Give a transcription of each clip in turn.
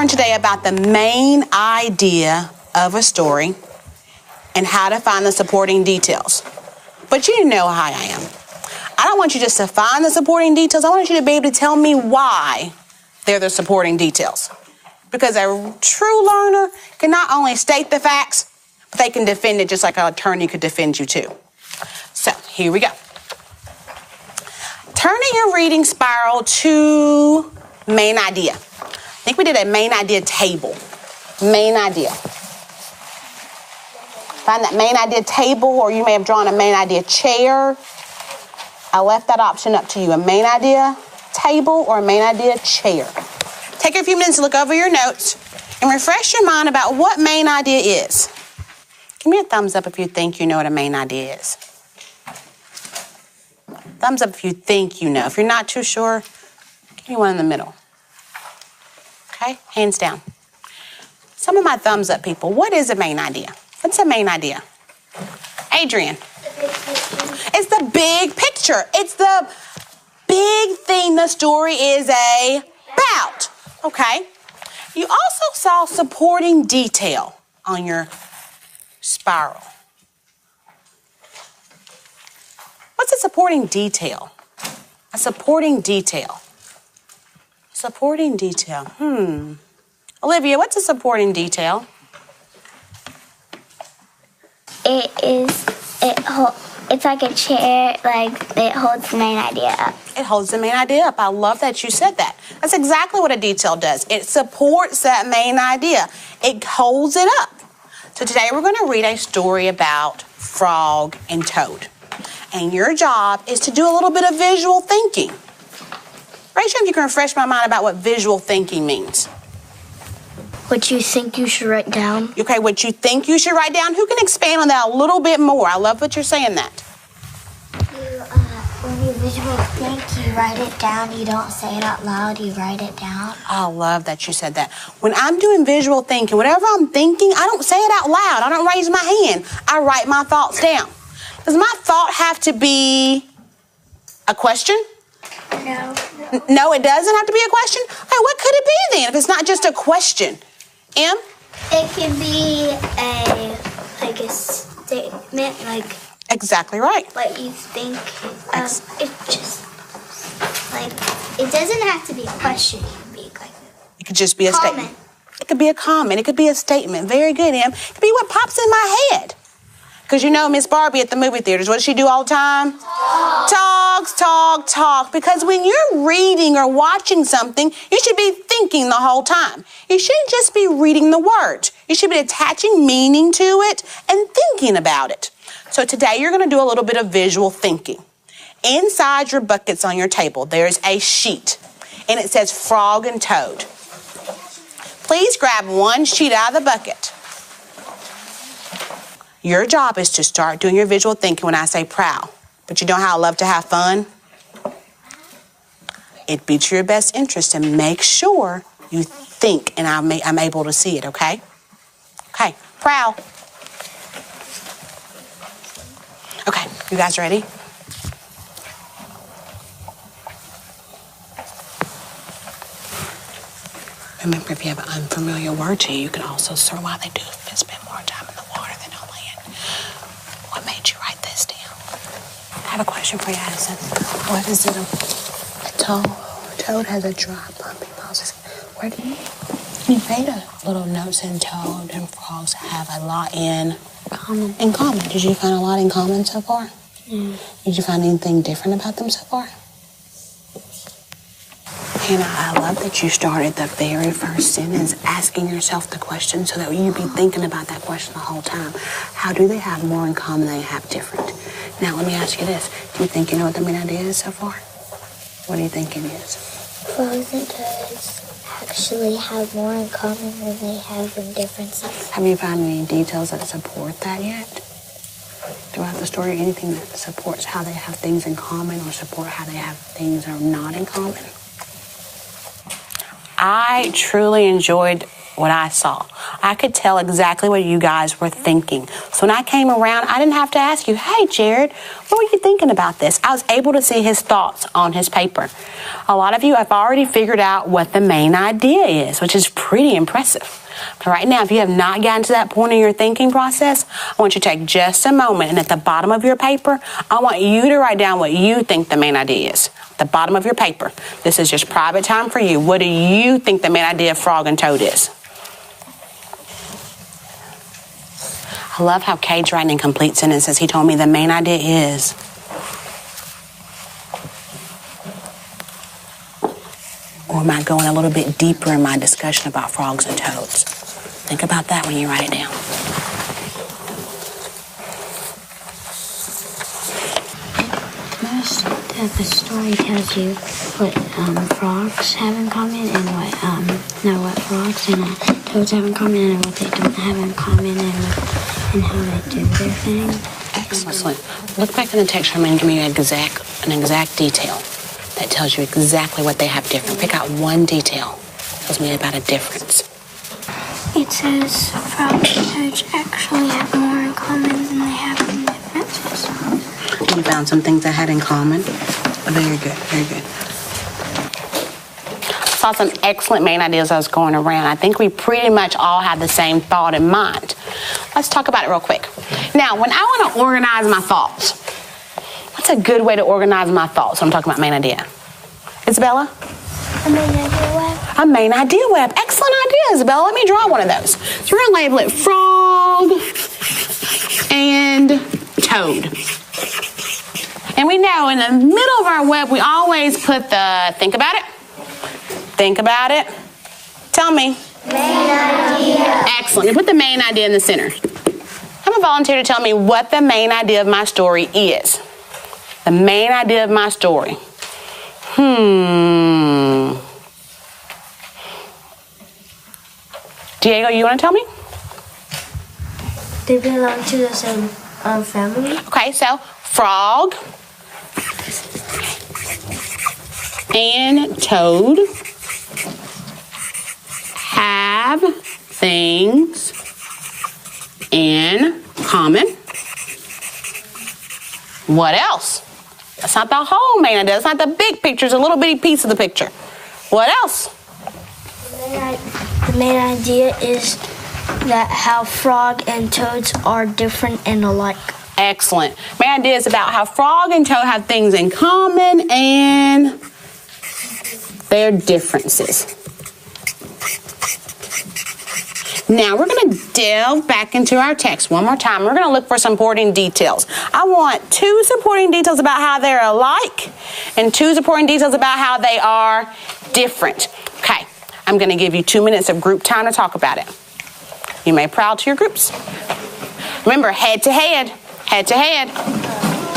learn today about the main idea of a story and how to find the supporting details. But you know how I am. I don't want you just to find the supporting details. I want you to be able to tell me why they're the supporting details. Because a true learner can not only state the facts, but they can defend it just like an attorney could defend you too. So here we go. Turning your reading spiral to main idea. I think we did a main idea table. Main idea. Find that main idea table, or you may have drawn a main idea chair. I left that option up to you. A main idea table or a main idea chair. Take a few minutes to look over your notes and refresh your mind about what main idea is. Give me a thumbs up if you think you know what a main idea is. Thumbs up if you think you know. If you're not too sure, give me one in the middle. Okay, hands down. Some of my thumbs up people, what is a main idea? What's a main idea? Adrian. It's the big picture. It's the big thing the story is about. Okay. You also saw supporting detail on your spiral. What's a supporting detail? A supporting detail. Supporting detail. Olivia, what's a supporting detail? It's like a chair, like it holds the main idea up. It holds the main idea up. I love that you said that. That's exactly what a detail does. It supports that main idea. It holds it up. So today we're going to read a story about Frog and Toad. And your job is to do a little bit of visual thinking. Rachel, if you can refresh my mind about what visual thinking means. What you think you should write down. Okay, what you think you should write down. Who can expand on that a little bit more? I love what you're saying that. When you visual think, you write it down. You don't say it out loud, you write it down. I love that you said that. When I'm doing visual thinking, whatever I'm thinking, I don't say it out loud. I don't raise my hand. I write my thoughts down. Does my thought have to be a question? No. No, it doesn't have to be a question? Hey, what could it be then if it's not just a question? Em? It could be a statement, like Exactly right. what you think. It just like it doesn't have to be a question. It could be like It could just be a comment. statement. It could be a comment. It could be a statement. Very good, Em. It could be what pops in my head. Because you know Miss Barbie at the movie theaters, what does she do all the time? Talk. Because when you're reading or watching something, you should be thinking the whole time. You shouldn't just be reading the words. You should be attaching meaning to it and thinking about it. So today you're going to do a little bit of visual thinking. Inside your buckets on your table, there's a sheet, and it says Frog and Toad. Please grab one sheet out of the bucket. Your job is to start doing your visual thinking when I say prowl. But you know how I love to have fun? It'd be to your best interest to make sure you think and I'm able to see it, okay? Okay, prowl. Okay, you guys ready? Remember, if you have an unfamiliar word to you, you can also search why they do spend more time in the water than on land. What made you write this down? I have a question for you, Addison. What is it? A toad has a dry, pumpy nose. Where do you made a little note saying toad and frogs have a lot in common. In common. Did you find a lot in common so far? Did you find anything different about them so far? Hannah, I love that you started the very first sentence asking yourself the question so that you'd be thinking about that question the whole time. How do they have more in common than they have different? Now, let me ask you this. Do you think you know what the main idea is so far? What do you think it is? Frogs and toads actually have more in common than they have in differences. Have you found any details that support that yet? Throughout the story, anything that supports how they have things in common or support how they have things that are not in common? I truly enjoyed what I saw. I could tell exactly what you guys were thinking. So when I came around, I didn't have to ask you, hey, Jared, what were you thinking about this? I was able to see his thoughts on his paper. A lot of you have already figured out what the main idea is, which is pretty impressive. But right now, if you have not gotten to that point in your thinking process, I want you to take just a moment, and at the bottom of your paper, I want you to write down what you think the main idea is. At the bottom of your paper. This is just private time for you. What do you think the main idea of Frog and Toad is? I love how Cade's writing in complete sentences. He told me the main idea is. Or am I going a little bit deeper in my discussion about frogs and toads? Think about that when you write it down. Most of the story tells you what frogs have in common and what frogs and toads have in common and what they don't have in common and how they do their thing. Excellent. Look back in the text and give me an exact detail that tells you exactly what they have different. Pick out one detail that tells me about a difference. It says frogs and toads actually have more in common than they have in differences. You found some things that had in common. Very good, very good. I saw some excellent main ideas I was going around. I think we pretty much all have the same thought in mind. Let's talk about it real quick. Now, when I want to organize my thoughts, what's a good way to organize my thoughts when I'm talking about main idea? Isabella? A main idea web. A main idea web. Excellent idea, Isabella. Let me draw one of those. So we're going to label it frog and toad. And we know in the middle of our web, we always put the, think about it. Think about it. Tell me. Main idea. Excellent. We put the main idea in the center. I'm a volunteer to tell me what the main idea of my story is. The main idea of my story. Diego, you want to tell me? They belong to the same family. Okay, so frog and toad have things in common. What else? That's not the whole main idea. That's not the big picture. It's a little bitty piece of the picture. What else? The main idea is that how frog and toads are different and alike. Excellent. Main idea is about how frog and toad have things in common and their differences. Now we're going to delve back into our text one more time. We're going to look for supporting details. I want 2 supporting details about how they're alike and 2 supporting details about how they are different. Okay, I'm going to give you 2 minutes of group time to talk about it. You may prowl to your groups. Remember, head to head, head to head.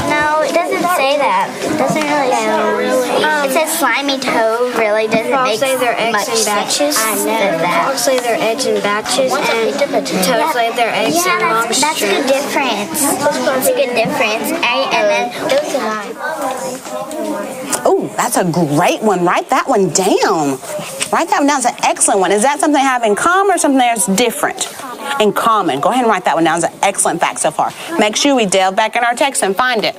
No, it doesn't say that. It doesn't really say. It says slimy toad really doesn't make Frogs lay their eggs much in batches. sense. I know that. Frogs lay their eggs in batches and toads lay their eggs in long that's a good streams. difference. That's a good difference. And then those are mine. Oh, that's a great one. Write that one down. Write that one down. It's an excellent one. Is that something they have in common or something that's different? In common. Go ahead and write that one down. It's an excellent fact so far. Make sure we delve back in our text and find it.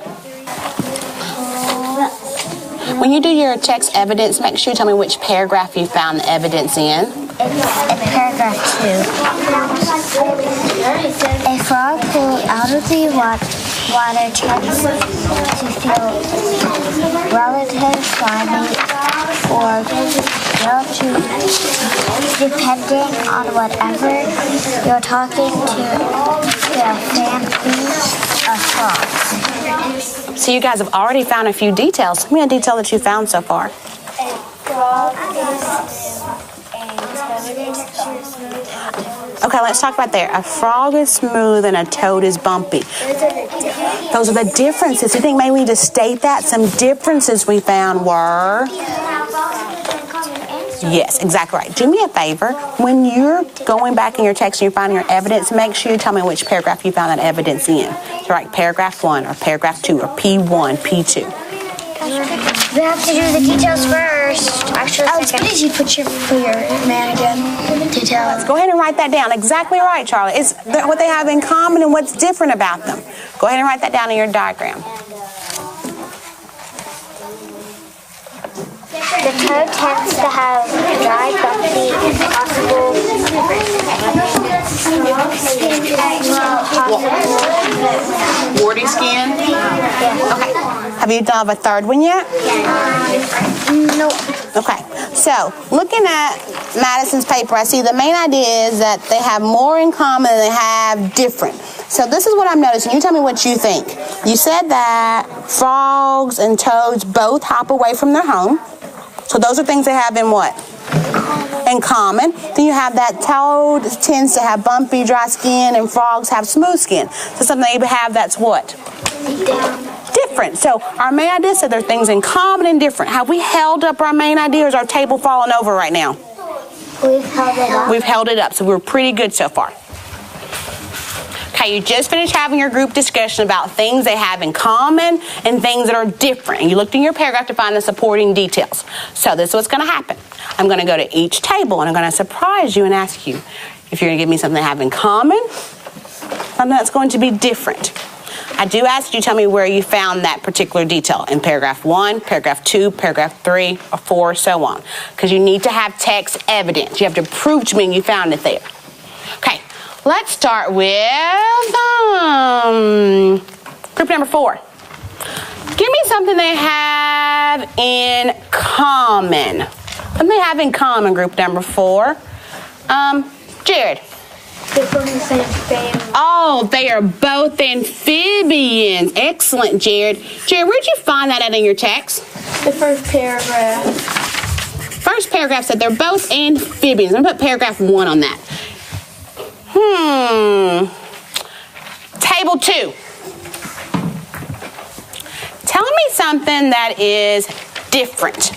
When you do your text evidence, make sure you tell me which paragraph you found the evidence in. In paragraph 2. A frog pulled out of the water tends to feel relative slimy or relative depending on whatever you're talking to the family of frogs. So you guys have already found a few details. Tell me a detail that you found so far. Okay, let's talk about there. A frog is smooth and a toad is bumpy. Those are the differences. You think maybe we need to state that? Some differences we found were... Yes, exactly right. Do me a favor. When you're going back in your text and you're finding your evidence, make sure you tell me which paragraph you found that evidence in. So like paragraph 1 or paragraph 2 or P1, P2. We have to do the details first. Actually, it's good as you put your mannequin details. Go ahead and write that down. Exactly right, Charlie. It's what they have in common and what's different about them. Go ahead and write that down in your diagram. The toad tends to have dry, bumpy, possible. Warty skin? Okay. Have you thought of a third one yet? Nope. Okay. So, looking at Madison's paper, I see the main idea is that they have more in common than they have different. So this is what I'm noticing. You tell me what you think. You said that frogs and toads both hop away from their home. So those are things they have in what? In common. Then you have that toad tends to have bumpy, dry skin, and frogs have smooth skin. So something they have that's what? Different. So our main idea said there are things in common and different. Have we held up our main idea, or is our table falling over right now? We've held it up. We've held it up, so we're pretty good so far. Okay, you just finished having your group discussion about things they have in common and things that are different. And you looked in your paragraph to find the supporting details. So this is what's going to happen. I'm going to go to each table and I'm going to surprise you and ask you if you're going to give me something they have in common, something that's going to be different. I do ask you to tell me where you found that particular detail in paragraph 1, paragraph 2, paragraph 3, or 4, so on. Because you need to have text evidence. You have to prove to me you found it there. Okay. Let's start with group number 4. Give me something they have in common. Something they have in common, group number 4. Jared. They're from the same family. Oh, they are both amphibians. Excellent, Jared. Jared, where'd you find that out in your text? The first paragraph. First paragraph said they're both amphibians. I'm going to put paragraph 1 on that. Table 2. Tell me something that is different.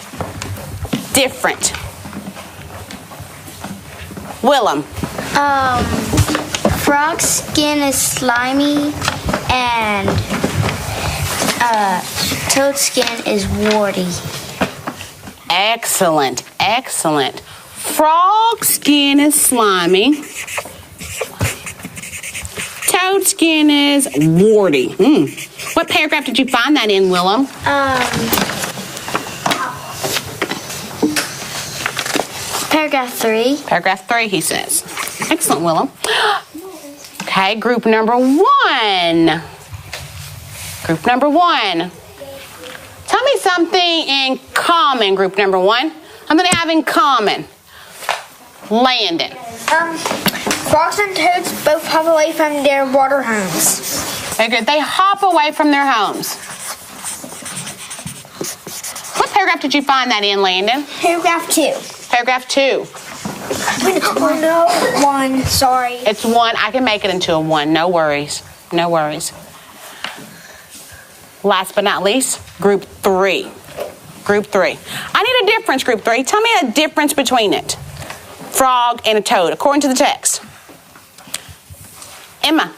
Different. Willem. Frog skin is slimy and toad skin is warty. Excellent, excellent. Frog skin is slimy. Toad skin is warty. What paragraph did you find that in, Willem? Paragraph 3. Paragraph 3, he says. Excellent, Willem. Okay, group number 1. Group number 1. Tell me something in common, group number 1. Something they have in common. Landon. Frogs and toads both hop away from their water homes. Very good. They hop away from their homes. What paragraph did you find that in, Landon? Paragraph 2. Paragraph 2. Oh no, 1. Sorry. It's 1. I can make it into a 1. No worries. No worries. Last but not least, group 3. Group 3. I need a difference, group 3. Tell me a difference between it. Frog and a toad, according to the text. Emma.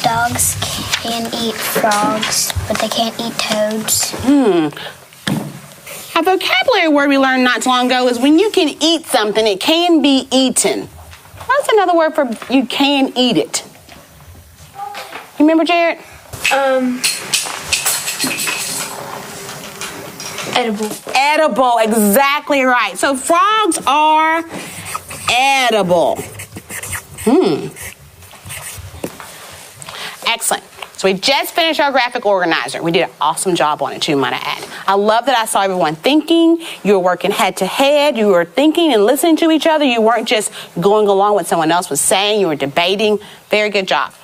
Dogs can eat frogs, but they can't eat toads. A vocabulary word we learned not too long ago is when you can eat something, it can be eaten. What's another word for you can eat it? You remember, Jared? Edible. Edible, exactly right. So frogs are edible. Excellent. So we just finished our graphic organizer. We did an awesome job on it too, might I add. I love that I saw everyone thinking. You were working head to head. You were thinking and listening to each other. You weren't just going along with what someone else was saying. You were debating. Very good job.